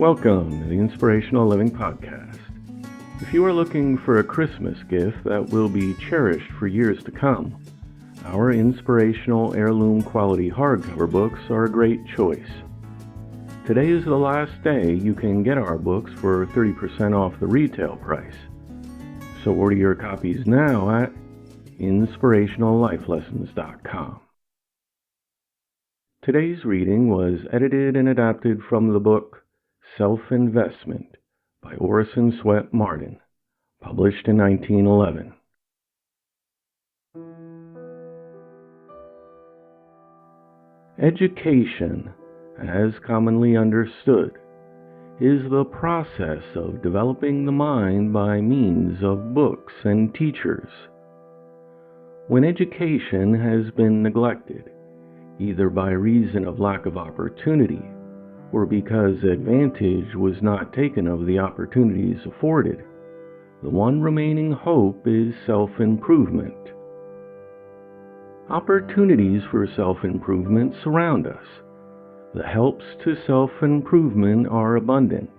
Welcome to the Inspirational Living Podcast. If you are looking for a Christmas gift that will be cherished for years to come, our inspirational heirloom quality hardcover books are a great choice. Today is the last day you can get our books for 30% off the retail price. So order your copies now at inspirationallifelessons.com. Today's reading was edited and adapted from the book Self-Investment by Orison Swett Marden, published in 1911. Education, as commonly understood, is the process of developing the mind by means of books and teachers. When education has been neglected, either by reason of lack of opportunity or because advantage was not taken of the opportunities afforded, the one remaining hope is self-improvement. Opportunities for self-improvement surround us. The helps to self-improvement are abundant,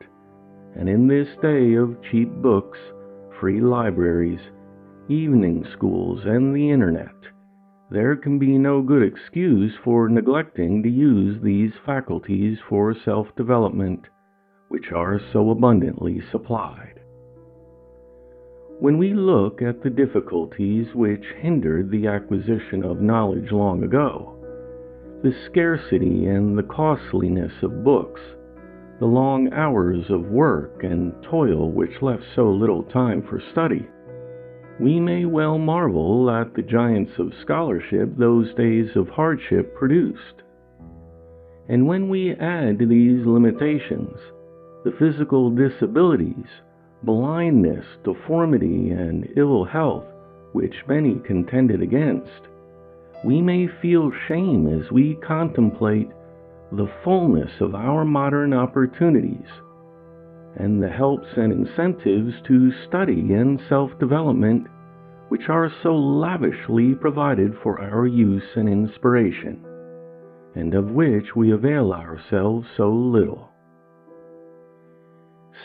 and in this day of cheap books, free libraries, evening schools, and the internet, there can be no good excuse for neglecting to use these faculties for self-development, which are so abundantly supplied. When we look at the difficulties which hindered the acquisition of knowledge long ago, the scarcity and the costliness of books, the long hours of work and toil which left so little time for study, we may well marvel at the giants of scholarship those days of hardship produced. And when we add to these limitations the physical disabilities, blindness, deformity, and ill health which many contended against, we may feel shame as we contemplate the fullness of our modern opportunities and the helps and incentives to study and self-development which are so lavishly provided for our use and inspiration, and of which we avail ourselves so little.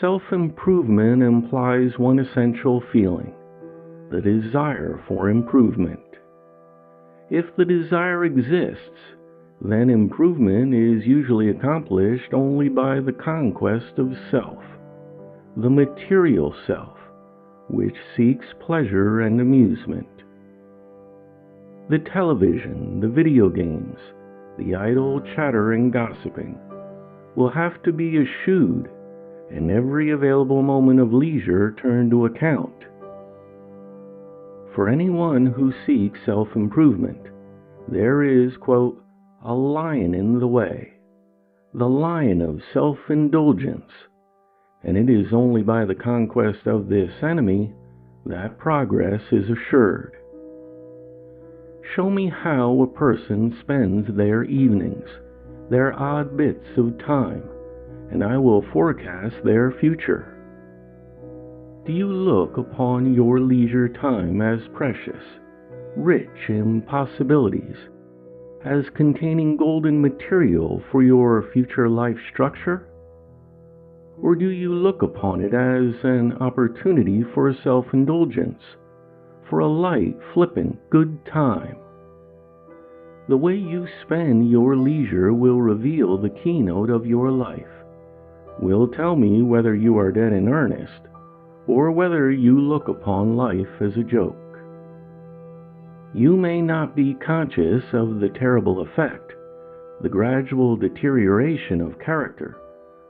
Self-improvement implies one essential feeling, the desire for improvement. If the desire exists, then improvement is usually accomplished only by the conquest of self, the material self, which seeks pleasure and amusement. The television, the video games, the idle chatter and gossiping will have to be eschewed, and every available moment of leisure turned to account. For anyone who seeks self-improvement, there is, quote, a lion in the way, the lion of self-indulgence, and it is only by the conquest of this enemy that progress is assured. Show me how a person spends their evenings, their odd bits of time, and I will forecast their future. Do you look upon your leisure time as precious, rich in possibilities, as containing golden material for your future life structure? Or do you look upon it as an opportunity for self-indulgence, for a light, flippant, good time? The way you spend your leisure will reveal the keynote of your life, will tell me whether you are dead in earnest, or whether you look upon life as a joke. You may not be conscious of the terrible effect, the gradual deterioration of character,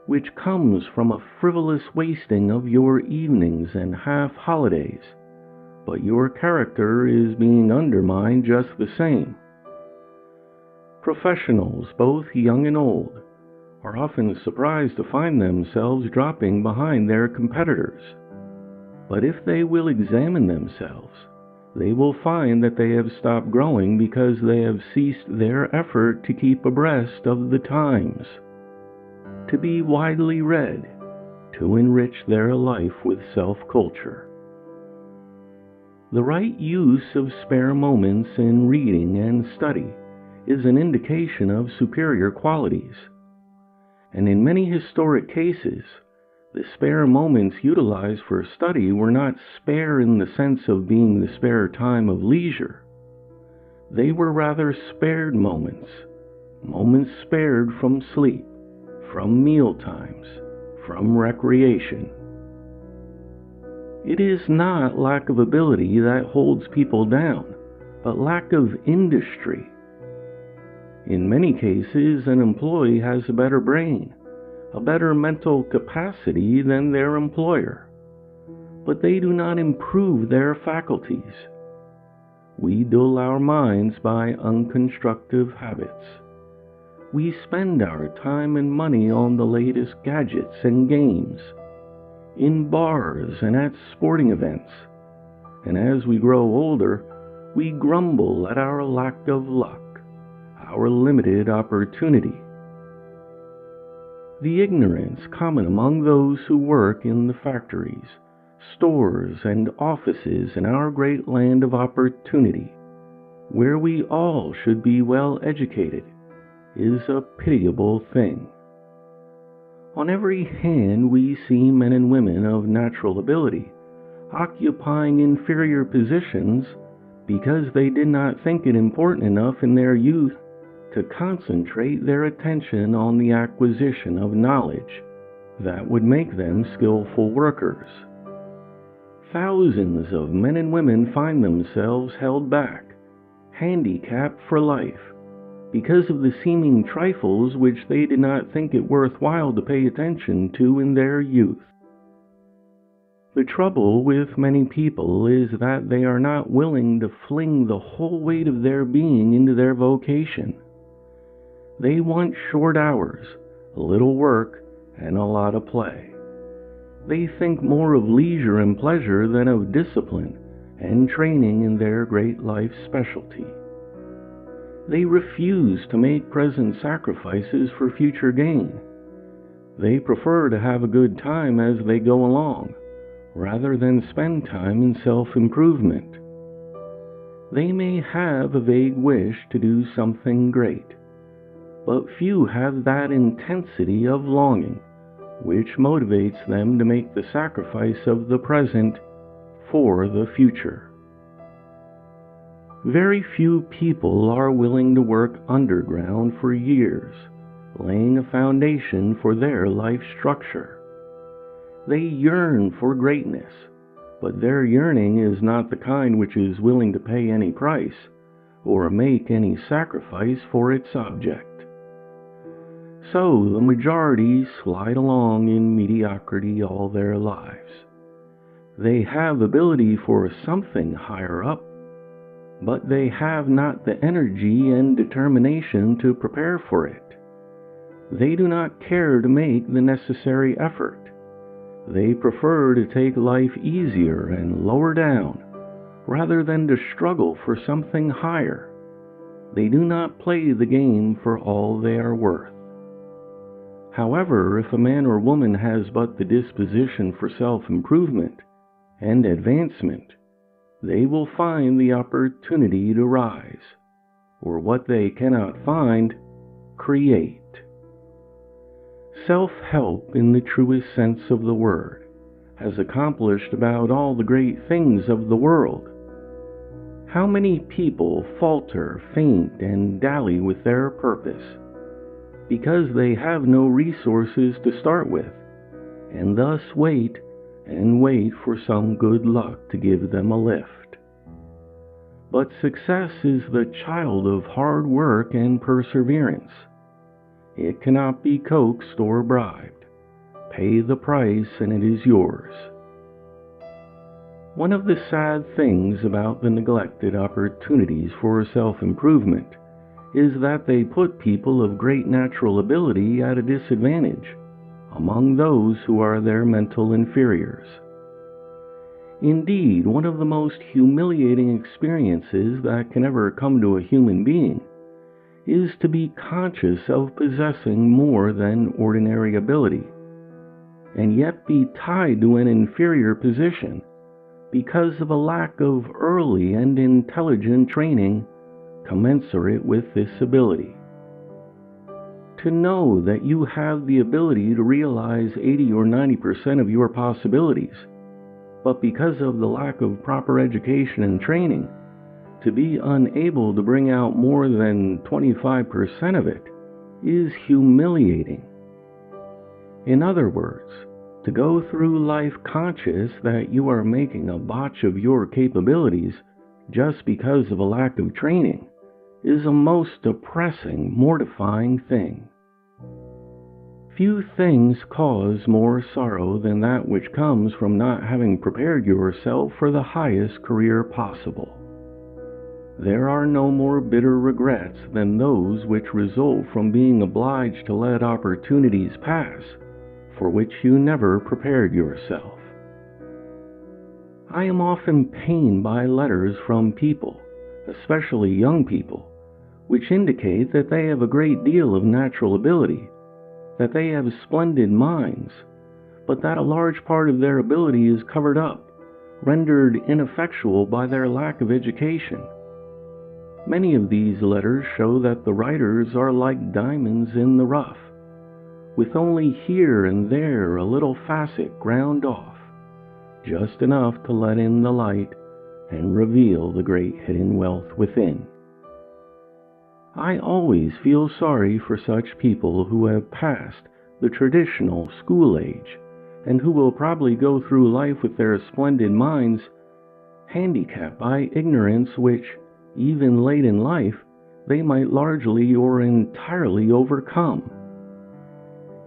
which comes from a frivolous wasting of your evenings and half-holidays, but your character is being undermined just the same. Professionals, both young and old, are often surprised to find themselves dropping behind their competitors. But if they will examine themselves, they will find that they have stopped growing because they have ceased their effort to keep abreast of the times, to be widely read, to enrich their life with self-culture. The right use of spare moments in reading and study is an indication of superior qualities. and in many historic cases, the spare moments utilized for study were not spare in the sense of being the spare time of leisure. They were rather spared moments, moments spared from sleep, from meal times, from recreation. It is not lack of ability that holds people down, but lack of industry. In many cases, an employee has a better brain, a better mental capacity than their employer, but they do not improve their faculties. We dull our minds by unconstructive habits. We spend our time and money on the latest gadgets and games, in bars and at sporting events, and as we grow older, we grumble at our lack of luck, our limited opportunity. The ignorance common among those who work in the factories, stores, and offices in our great land of opportunity, where we all should be well educated, is a pitiable thing. On every hand we see men and women of natural ability occupying inferior positions because they did not think it important enough in their youth to concentrate their attention on the acquisition of knowledge that would make them skillful workers. Thousands of men and women find themselves held back, handicapped for life, because of the seeming trifles which they did not think it worthwhile to pay attention to in their youth. The trouble with many people is that they are not willing to fling the whole weight of their being into their vocation. They want short hours, a little work, and a lot of play. They think more of leisure and pleasure than of discipline and training in their great life specialty. They refuse to make present sacrifices for future gain. They prefer to have a good time as they go along, rather than spend time in self-improvement. They may have a vague wish to do something great, but few have that intensity of longing which motivates them to make the sacrifice of the present for the future. Very few people are willing to work underground for years, laying a foundation for their life structure. They yearn for greatness, but their yearning is not the kind which is willing to pay any price or make any sacrifice for its object. So the majority slide along in mediocrity all their lives. They have ability for something higher up, but they have not the energy and determination to prepare for it. They do not care to make the necessary effort. They prefer to take life easier and lower down, rather than to struggle for something higher. They do not play the game for all they are worth. However, if a man or woman has but the disposition for self-improvement and advancement, they will find the opportunity to rise, or what they cannot find, create. Self-help, in the truest sense of the word, has accomplished about all the great things of the world. How many people falter, faint, and dally with their purpose, because they have no resources to start with, and thus wait and wait for some good luck to give them a lift. But success is the child of hard work and perseverance. It cannot be coaxed or bribed. Pay the price and it is yours. One of the sad things about the neglected opportunities for self-improvement is that they put people of great natural ability at a disadvantage among those who are their mental inferiors. Indeed, one of the most humiliating experiences that can ever come to a human being is to be conscious of possessing more than ordinary ability, and yet be tied to an inferior position because of a lack of early and intelligent training commensurate with this ability. to know that you have the ability to realize 80 or 90% of your possibilities, but because of the lack of proper education and training, to be unable to bring out more than 25% of it is humiliating. In other words, to go through life conscious that you are making a botch of your capabilities just because of a lack of training is a most depressing, mortifying thing. Few things cause more sorrow than that which comes from not having prepared yourself for the highest career possible. There are no more bitter regrets than those which result from being obliged to let opportunities pass for which you never prepared yourself. I am often pained by letters from people, especially young people, which indicate that they have a great deal of natural ability, that they have splendid minds, but that a large part of their ability is covered up, rendered ineffectual by their lack of education. Many of these letters show that the writers are like diamonds in the rough, with only here and there a little facet ground off, just enough to let in the light and reveal the great hidden wealth within. I always feel sorry for such people who have passed the traditional school age and who will probably go through life with their splendid minds handicapped by ignorance which, even late in life, they might largely or entirely overcome.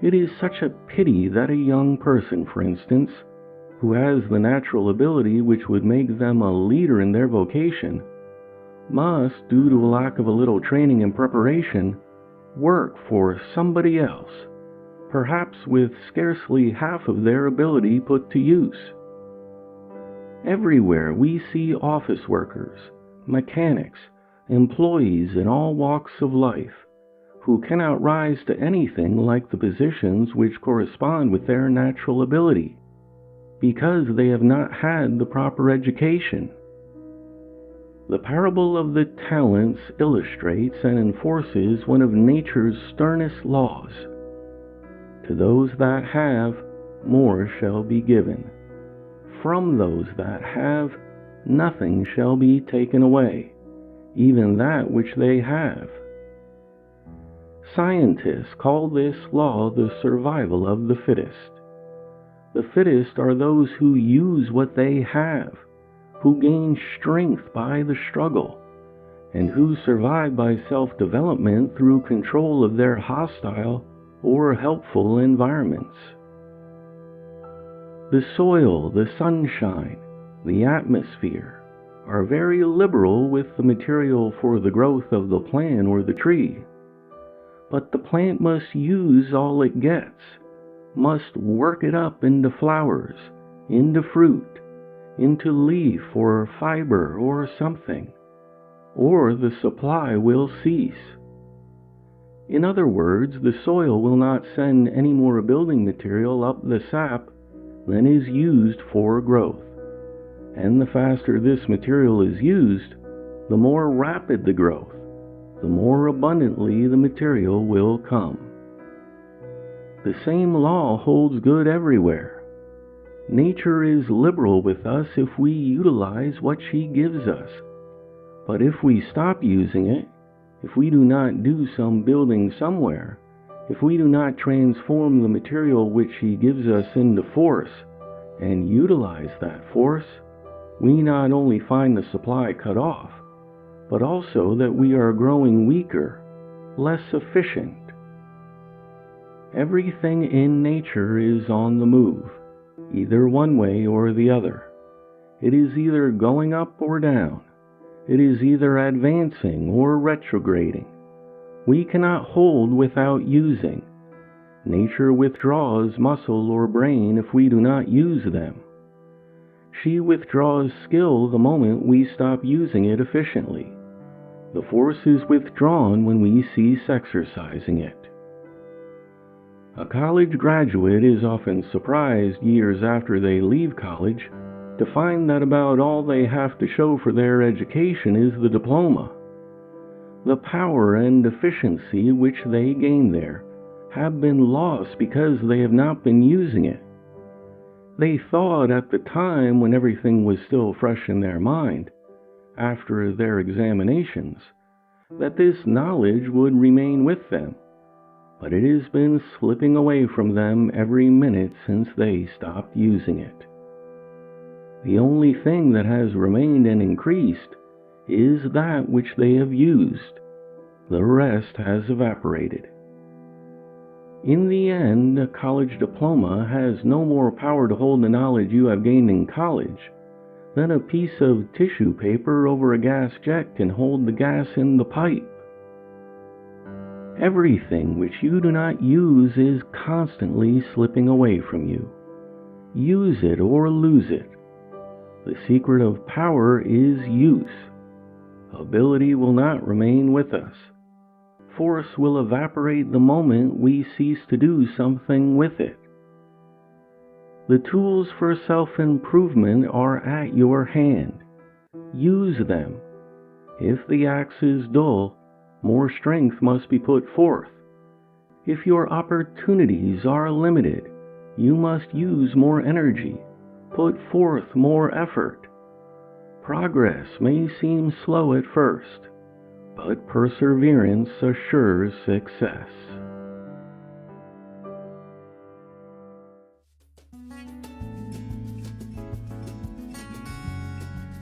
It is such a pity that a young person, for instance, who has the natural ability which would make them a leader in their vocation, must, due to a lack of a little training and preparation, work for somebody else, perhaps with scarcely half of their ability put to use. Everywhere we see office workers, mechanics, employees in all walks of life, who cannot rise to anything like the positions which correspond with their natural ability, because they have not had the proper education. The parable of the talents illustrates and enforces one of nature's sternest laws. To those that have, more shall be given. From those that have, nothing shall be taken away, even that which they have. Scientists call this law the survival of the fittest. The fittest are those who use what they have, who gain strength by the struggle, and who survive by self-development through control of their hostile or helpful environments. The soil, the sunshine, the atmosphere are very liberal with the material for the growth of the plant or the tree, but the plant must use all it gets, must work it up into flowers, into fruit, into leaf or fiber or something, or the supply will cease. In other words, the soil will not send any more building material up the sap than is used for growth, and the faster this material is used, the more rapid the growth, the more abundantly the material will come. The same law holds good everywhere. Nature is liberal with us if we utilize what she gives us, but if we stop using it, if we do not do some building somewhere, if we do not transform the material which she gives us into force and utilize that force, we not only find the supply cut off, but also that we are growing weaker, less efficient. Everything in nature is on the move, either one way or the other. It is either going up or down. It is either advancing or retrograding. We cannot hold without using. Nature withdraws muscle or brain if we do not use them. She withdraws skill the moment we stop using it efficiently. The force is withdrawn when we cease exercising it. A college graduate is often surprised years after they leave college to find that about all they have to show for their education is the diploma. The power and efficiency which they gain there have been lost because they have not been using it. They thought at the time, when everything was still fresh in their mind, after their examinations, that this knowledge would remain with them, but it has been slipping away from them every minute since they stopped using it. The only thing that has remained and increased is that which they have used. The rest has evaporated. In the end, a college diploma has no more power to hold the knowledge you have gained in college than a piece of tissue paper over a gas jet can hold the gas in the pipe. Everything which you do not use is constantly slipping away from you. Use it or lose it. The secret of power is use. Ability will not remain with us. Force will evaporate the moment we cease to do something with it. The tools for self-improvement are at your hand. Use them. If the axe is dull, more strength must be put forth. If your opportunities are limited, you must use more energy, put forth more effort. Progress may seem slow at first, but perseverance assures success.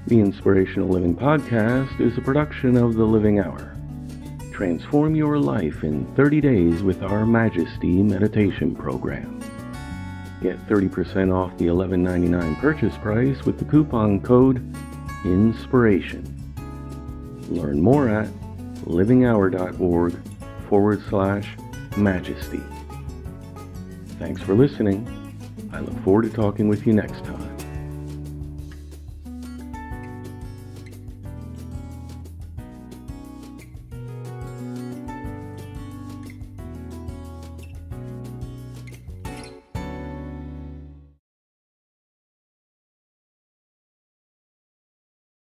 The Inspirational Living podcast is a production of The Living Hour. Transform your life in 30 days with our Majesty meditation program. Get 30% off the $11.99 purchase price with the coupon code INSPIRATION. Learn more at livinghour.org/majesty. Thanks for listening. I look forward to talking with you next time.